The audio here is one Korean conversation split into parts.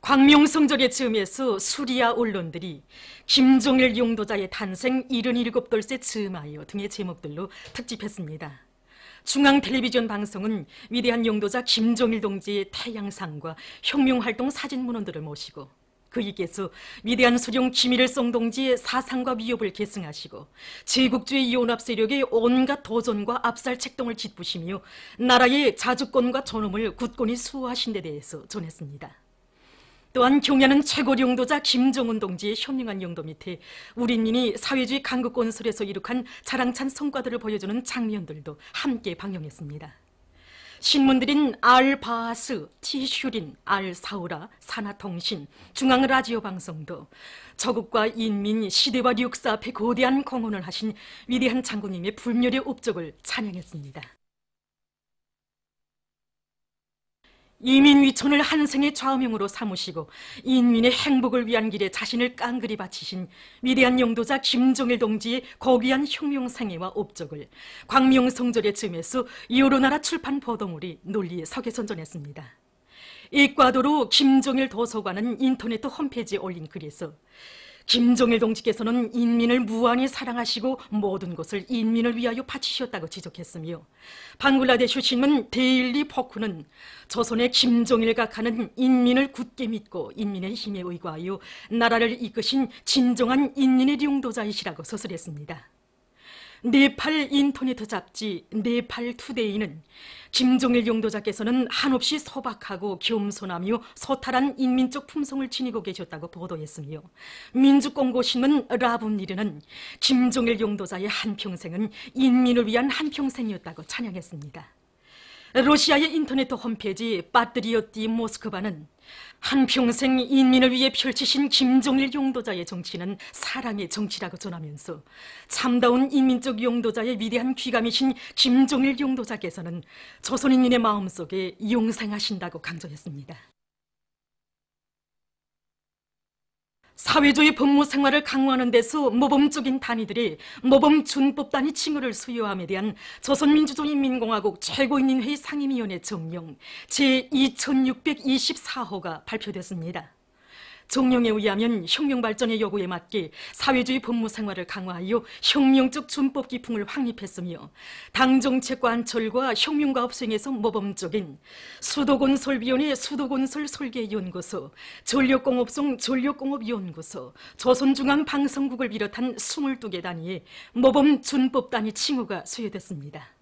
광명성절의 즈음에서 수리아 언론들이 김종일 용도자의 탄생 77돌째 즈음하여 등의 제목들로 특집했습니다. 중앙 텔레비전 방송은 위대한 용도자 김종일 동지의 태양상과 혁명활동 사진문헌들을 모시고 그이께서 위대한 수령 김일성 동지의 사상과 위협을 계승하시고 제국주의 연합 세력의 온갖 도전과 압살 책동을 짓부시며 나라의 자주권과 존엄을 굳건히 수호하신 데 대해서 전했습니다. 또한 경야는 최고 용도자 김정은 동지의 현명한 용도 밑에 우리 인민이 사회주의 강국 건설에서 이룩한 자랑찬 성과들을 보여주는 장면들도 함께 방영했습니다. 신문들인 알바스, 티슈린, 알사우라, 산하통신, 중앙라디오 방송도 저국과 인민, 시대와 역사 앞에 거대한 공헌을 하신 위대한 장군님의 불멸의 업적을 찬양했습니다. 이민위촌을 한생의 좌우명으로 삼으시고 인민의 행복을 위한 길에 자신을 깡그리 바치신 위대한 용도자 김종일 동지의 고귀한 혁명생애와 업적을 광명성절의 즈음에서 여러 나라 출판 보도물이 논리에 서계선전했습니다. 에콰도르 김종일 도서관은 인터넷 홈페이지에 올린 글에서 김종일 동지께서는 인민을 무한히 사랑하시고 모든 것을 인민을 위하여 바치셨다고 지적했으며 방글라데시 신문 데일리 포크는 조선의 김종일과 가는 인민을 굳게 믿고 인민의 힘에 의거하여 나라를 이끄신 진정한 인민의 용도자이시라고 서술했습니다. 네팔 인터넷 잡지 네팔 투데이는 김종일 용도자께서는 한없이 소박하고 겸손하며 소탈한 인민적 품성을 지니고 계셨다고 보도했으며 민주공고신문 라분리르는 김종일 용도자의 한평생은 인민을 위한 한평생이었다고 찬양했습니다. 러시아의 인터넷 홈페이지 파트리오티 모스크바는 한평생 인민을 위해 펼치신 김종일 용도자의 정치는 사랑의 정치라고 전하면서 참다운 인민적 용도자의 위대한 귀감이신 김종일 용도자께서는 조선인민의 마음속에 영생하신다고 강조했습니다. 사회주의 법무 생활을 강화하는 데서 모범적인 단위들이 모범준법 단위 칭호를 수여함에 대한 조선민주주의인민공화국 최고인민회의 상임위원회 정령 제2624호가 발표됐습니다. 정령에 의하면 혁명 발전의 요구에 맞게 사회주의 법무 생활을 강화하여 혁명적 준법 기풍을 확립했으며 당정책 관철과 혁명과업 수행에서 모범적인 수도건설위원회 수도건설 설계연구소, 전력공업성 전력공업연구소, 조선중앙방송국을 비롯한 22개 단위의 모범 준법 단위 칭호가 수여됐습니다.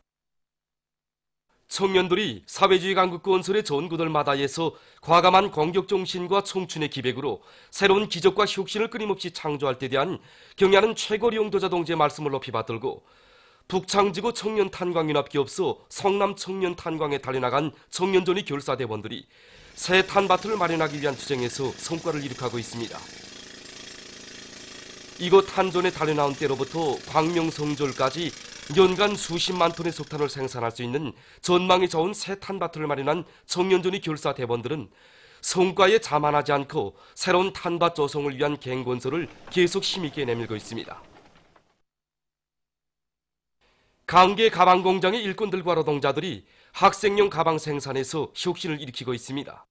청년들이 사회주의 강국 건설의 전구들마다에서 과감한 공격정신과 청춘의 기백으로 새로운 기적과 혁신을 끊임없이 창조할 때 대한 경야는 최고 용도자 동지의 말씀을 높이 받들고 북창지구 청년탄광연합기업소 성남청년탄광에 달려나간 청년전의 결사대원들이 새 탄밭을 마련하기 위한 투쟁에서 성과를 이룩하고 있습니다. 이곳 한전에 달려나온 때로부터 광명성절까지 연간 수십만 톤의 석탄을 생산할 수 있는 전망이 좋은 새 탄밭을 마련한 청년전의 결사 대원들은 성과에 자만하지 않고 새로운 탄밭 조성을 위한 갱건설을 계속 힘있게 내밀고 있습니다. 강계 가방 공장의 일꾼들과 노동자들이 학생용 가방 생산에서 혁신을 일으키고 있습니다.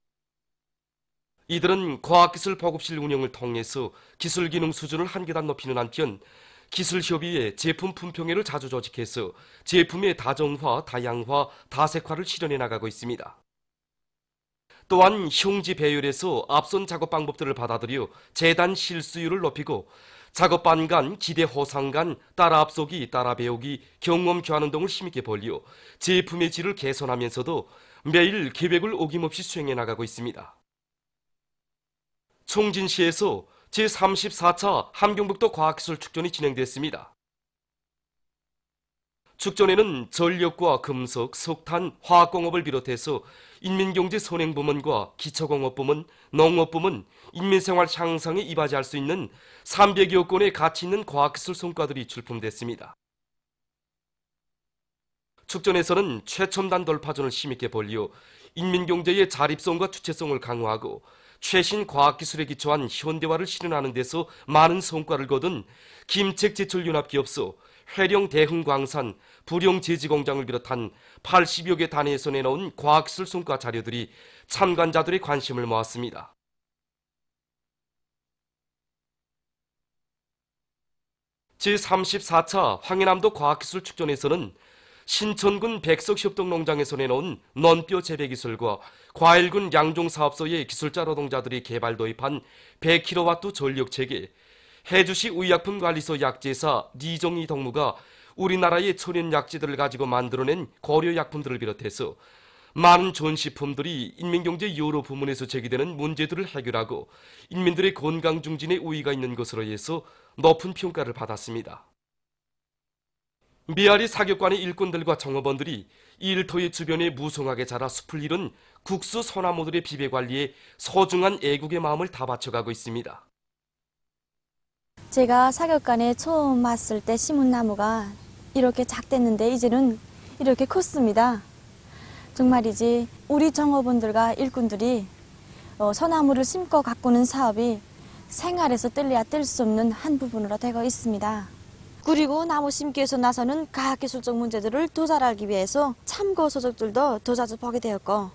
이들은 과학기술 보급실 운영을 통해서 기술 기능 수준을 한 계단 높이는 한편 기술협의회 제품 품평회를 자주 조직해서 제품의 다정화, 다양화, 다색화를 실현해 나가고 있습니다. 또한 형지 배열에서 앞선 작업 방법들을 받아들여 재단 실수율을 높이고 작업반 간, 기대 호상 간, 따라 앞서기, 따라 배우기, 경험 교환 등을 힘있게 벌려 제품의 질을 개선하면서도 매일 계획을 어김없이 수행해 나가고 있습니다. 총진시에서 제34차 함경북도 과학기술 축전이 진행됐습니다. 축전에는 전력과 금속, 석탄, 화학공업을 비롯해서 인민경제선행부문과 기초공업부문, 농업부문, 인민생활 향상에 이바지할 수 있는 300여 건의 가치 있는 과학기술 성과들이 출품됐습니다. 축전에서는 최첨단 돌파전을 힘있게 벌려 인민경제의 자립성과 주체성을 강화하고 최신 과학기술에 기초한 현대화를 실현하는 데서 많은 성과를 거둔 김책제철연합기업소, 회령대흥광산, 부령제지공장을 비롯한 80여 개 단위에서 내놓은 과학기술 성과 자료들이 참관자들의 관심을 모았습니다. 제34차 황해남도 과학기술축전에서는 신천군 백석협동농장에서 내놓은 넌뼈 재배기술과 과일군 양종사업소의 기술자 노동자들이 개발 도입한 100kW 전력체계, 해주시 의약품관리소 약제사 니정희 덕무가 우리나라의 천연 약재들을 가지고 만들어낸 고려약품들을 비롯해서 많은 전시품들이 인민경제 여러 부문에서 제기되는 문제들을 해결하고 인민들의 건강 증진에 우위가 있는 것으로 해서 높은 평가를 받았습니다. 메아리 사격관의 일꾼들과 정업원들이 일터의 주변에 무성하게 자라 숲을 이룬 국수 소나무들의 비배 관리에 소중한 애국의 마음을 다 바쳐가고 있습니다. 제가 사격관에 처음 왔을 때 심은 나무가 이렇게 작댔는데 이제는 이렇게 컸습니다. 정말이지 우리 정업원들과 일꾼들이 소나무를 심고 가꾸는 사업이 생활에서 뗄래야 뗄 수 없는 한 부분으로 되고 있습니다. 그리고 나무 심기에서 나서는 과학기술적 문제들을 더 잘 알기 위해서 참고 서적들도 더 자주 보게 되었고,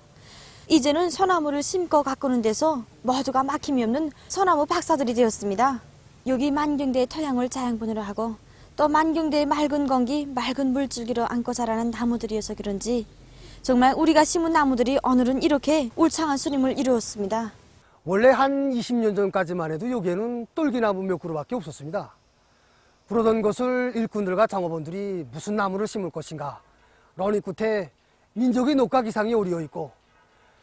이제는 소나무를 심고 가꾸는 데서 모두가 막힘이 없는 소나무 박사들이 되었습니다. 여기 만경대의 토양을 자양분으로 하고 또 만경대의 맑은 공기, 맑은 물줄기로 안고 자라는 나무들이어서 그런지 정말 우리가 심은 나무들이 오늘은 이렇게 울창한 수림을 이루었습니다. 원래 한 20년 전까지만 해도 여기에는 똘기나무 몇 그루밖에 없었습니다. 그러던 것을 일꾼들과 정업원들이 무슨 나무를 심을 것인가 러니 끝에 민족의 녹각 이상이 오리어 있고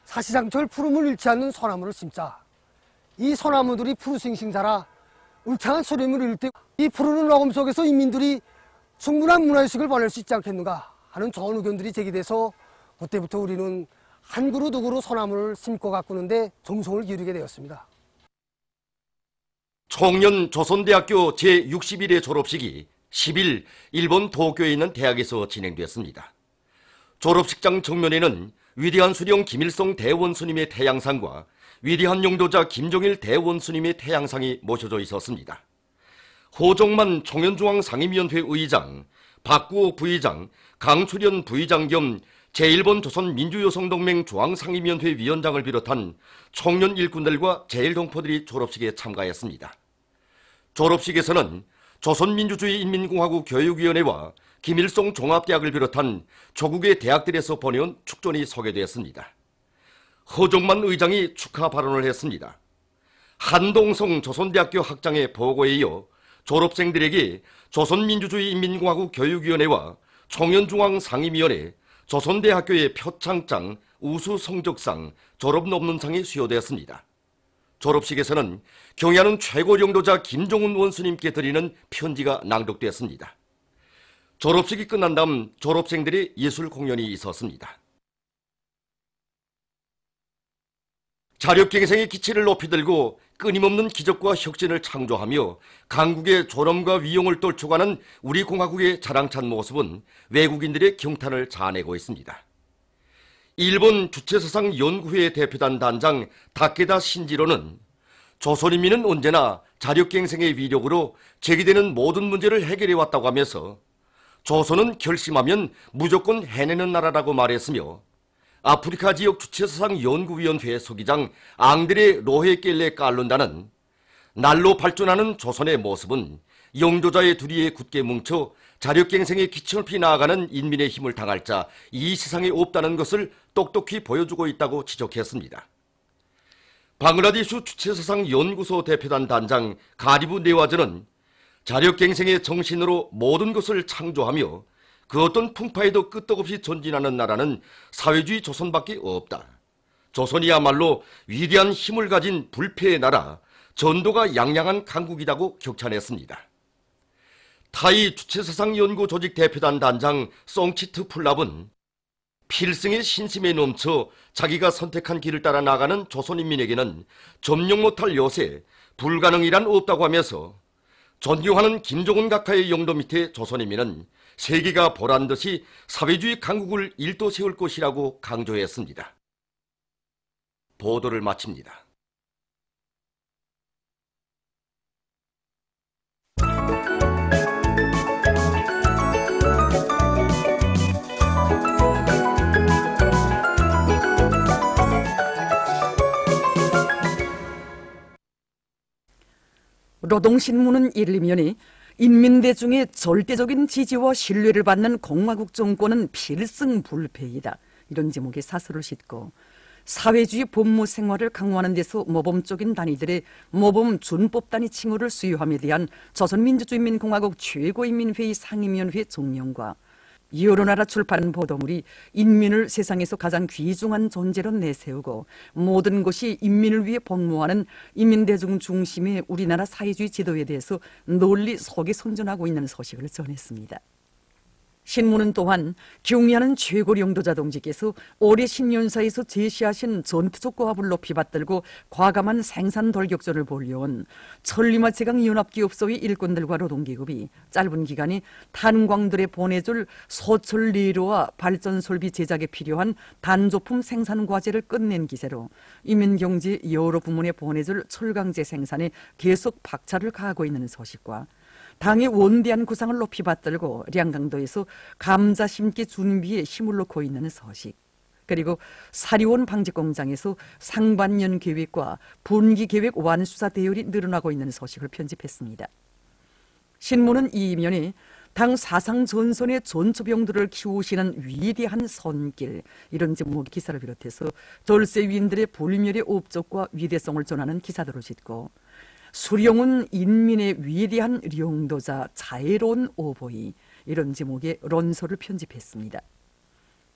사시장철 푸름을 잃지 않는 소나무를 심자. 이 소나무들이 푸르싱싱 자라 울창한 수림을 이룰 때 이 푸르는 녹음 속에서 인민들이 충분한 문화의식을 보낼 수 있지 않겠는가 하는 좋은 의견들이 제기돼서 그때부터 우리는 한 그루 두 그루 소나무를 심고 가꾸는데 정성을 기울이게 되었습니다. 총련 조선대학교 제61회 졸업식이 10일 일본 도쿄에 있는 대학에서 진행되었습니다. 졸업식장 정면에는 위대한 수령 김일성 대원수님의 태양상과 위대한 용도자 김종일 대원수님의 태양상이 모셔져 있었습니다. 호정만 총연중앙 상임위원회 의장, 박구옥 부의장, 강출현 부의장 겸 제1번 조선민주여성동맹 중앙상임위원회 위원장을 비롯한 청년 일꾼들과 제1동포들이 졸업식에 참가했습니다. 졸업식에서는 조선민주주의 인민공화국 교육위원회와 김일성 종합대학을 비롯한 조국의 대학들에서 보내온 축전이 소개되었습니다. 허종만 의장이 축하 발언을 했습니다. 한동성 조선대학교 학장의 보고에 이어 졸업생들에게 조선민주주의 인민공화국 교육위원회와 청년중앙상임위원회, 조선대학교의 표창장, 우수성적상, 졸업논문상이 수여되었습니다. 졸업식에서는 경애하는 최고 용도자 김종훈 원수님께 드리는 편지가 낭독되었습니다. 졸업식이 끝난 다음 졸업생들의 예술 공연이 있었습니다. 자력갱생의 기치를 높이 들고 끊임없는 기적과 혁신을 창조하며 강국의 존엄과 위용을 떨쳐가는 우리 공화국의 자랑찬 모습은 외국인들의 경탄을 자아내고 있습니다. 일본 주체사상 연구회 대표단 단장 다케다 신지로는 조선인민은 언제나 자력갱생의 위력으로 제기되는 모든 문제를 해결해왔다고 하면서 조선은 결심하면 무조건 해내는 나라라고 말했으며, 아프리카 지역 주체사상 연구위원회 소기장 앙드레 로헤켈레 깔룬다는 날로 발전하는 조선의 모습은 영조자의 두리에 굳게 뭉쳐 자력갱생의 기치 높이 나아가는 인민의 힘을 당할 자 이 세상에 없다는 것을 똑똑히 보여주고 있다고 지적했습니다. 방글라데시 주체사상 연구소 대표단 단장 가리부 네와즈는 자력갱생의 정신으로 모든 것을 창조하며 그 어떤 풍파에도 끄떡없이 전진하는 나라는 사회주의 조선밖에 없다. 조선이야말로 위대한 힘을 가진 불패의 나라, 전도가 양양한 강국이라고 격찬했습니다. 타이 주체사상 연구조직 대표단 단장 송치트 풀랍은 필승의 신심에 넘쳐 자기가 선택한 길을 따라 나가는 조선인민에게는 점령 못할 요새, 불가능이란 없다고 하면서 존경하는 김종훈 각하의 영도 밑에 조선인민은 세계가 보란 듯이 사회주의 강국을 일도 세울 것이라고 강조했습니다. 보도를 마칩니다. 노동신문은 1, 2면이 인민대중의 절대적인 지지와 신뢰를 받는 공화국 정권은 필승불패이다. 이런 제목의 사설을 싣고 사회주의 법무 생활을 강화하는 데서 모범적인 단위들의 모범 준법 단위 칭호를 수여함에 대한 조선민주주의인민공화국 최고인민회의 상임위원회 종령과 여러 나라 출판 보도물이 인민을 세상에서 가장 귀중한 존재로 내세우고 모든 것이 인민을 위해 복무하는 인민대중 중심의 우리나라 사회주의 지도에 대해서 널리 소개선전하고 있는 소식을 전했습니다. 신문은 또한 경의하는 최고領導자 동지께서 올해 신년사에서 제시하신 전투적 고압을 높이 받들고 과감한 생산 돌격전을 벌여온 천리마 제강 연합기업소의 일꾼들과 노동기업이 짧은 기간에 탄광들에 보내줄 소철 내로와 발전 설비 제작에 필요한 단조품 생산 과제를 끝낸 기세로 인민경제 여러 부문에 보내줄 철강제 생산에 계속 박차를 가하고 있는 소식과 당의 원대한 구상을 높이 받들고 량강도에서 감자 심기 준비에 힘을 놓고 있는 소식, 그리고 사리원 방직공장에서 상반년 계획과 분기 계획 완수사 대열이 늘어나고 있는 소식을 편집했습니다. 신문은 이 이면에 당 사상 전선의 전초병들을 키우시는 위대한 손길, 이런 제목의 기사를 비롯해서 절세위인들의 불멸의 업적과 위대성을 전하는 기사들을 싣고 수령은 인민의 위대한領導자 자애로운 오보이, 이런 제목의 론서를 편집했습니다.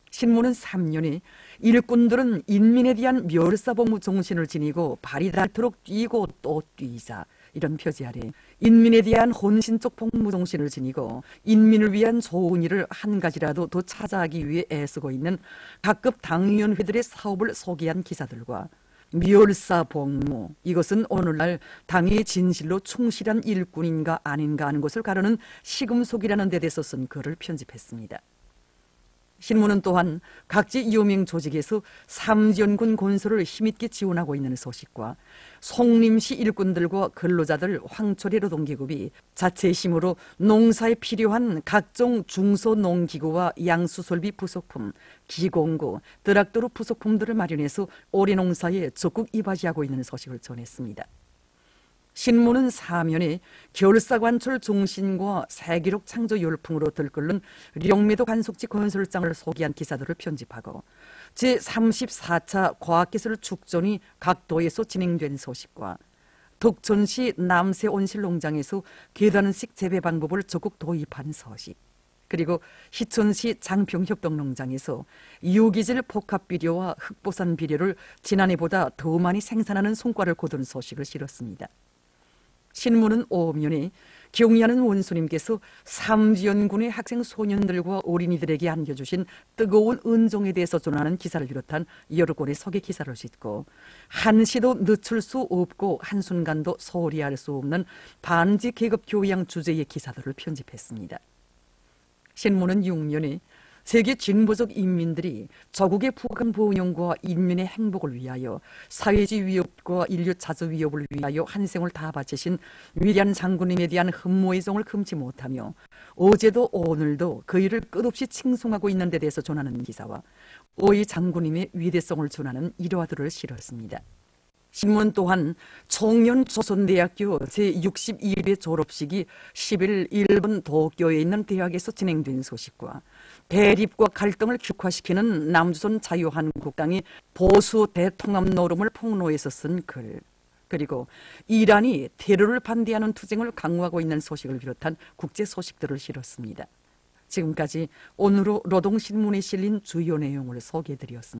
신문은 3년에 일꾼들은 인민에 대한 멸사복무 정신을 지니고 발이 닳도록 뛰고 또 뛰자, 이런 표지 아래 인민에 대한 헌신적 복무 정신을 지니고 인민을 위한 좋은 일을 한 가지라도 더 찾아하기 위해 애쓰고 있는 각급 당위원회들의 사업을 소개한 기사들과 멸사복무, 이것은 오늘날 당의 진실로 충실한 일꾼인가 아닌가 하는 것을 가르는 시금속이라는 데 대해서 쓴 글을 편집했습니다. 신문은 또한 각지 유명 조직에서 삼지연군 건설을 힘있게 지원하고 있는 소식과 송림시 일꾼들과 근로자들 황초리 노동기업이 자체의 힘으로 농사에 필요한 각종 중소농기구와 양수설비 부속품, 기공구, 드락도로 부속품들을 마련해서 올해 농사에 적극 이바지하고 있는 소식을 전했습니다. 신문은 사면에 결사관철 종신과 세기록 창조 열풍으로 들끓는 령매도 간속지 건설장을 소개한 기사들을 편집하고 제34차 과학기술 축전이 각 도에서 진행된 소식과 덕천시 남새 온실농장에서 계단식 재배 방법을 적극 도입한 소식, 그리고 희천시 장평협동농장에서 유기질 복합비료와 흑보산 비료를 지난해보다 더 많이 생산하는 성과를 거둔 소식을 실었습니다. 신문은 오면에 경의하는 원수님께서 삼지연군의 학생 소년들과 어린이들에게 안겨주신 뜨거운 은종에 대해서 전하는 기사를 비롯한 여러 권의 소개 기사를 싣고 한시도 늦출 수 없고 한순간도 소홀히 할 수 없는 반지 계급 교양 주제의 기사들을 편집했습니다. 신문은 6년에 세계 진보적 인민들이 조국의 부강 번영과 인민의 행복을 위하여 사회주의 위협과 인류 자주 위협을 위하여 한 생을 다 바치신 위대한 장군님에 대한 흠모의 정을 금치 못하며 어제도 오늘도 그 일을 끝없이 칭송하고 있는 데 대해서 전하는 기사와 오이 장군님의 위대성을 전하는 일화들을 실었습니다. 신문 또한 청년조선대학교 제62회 졸업식이 10일 일본 도쿄에 있는 대학에서 진행된 소식과 대립과 갈등을 격화시키는 남조선 자유한국당이 보수 대통합 노름을 폭로해서 쓴 글, 그리고 이란이 테러를 반대하는 투쟁을 강화하고 있는 소식을 비롯한 국제 소식들을 실었습니다. 지금까지 오늘로 노동신문에 실린 주요 내용을 소개해드렸습니다.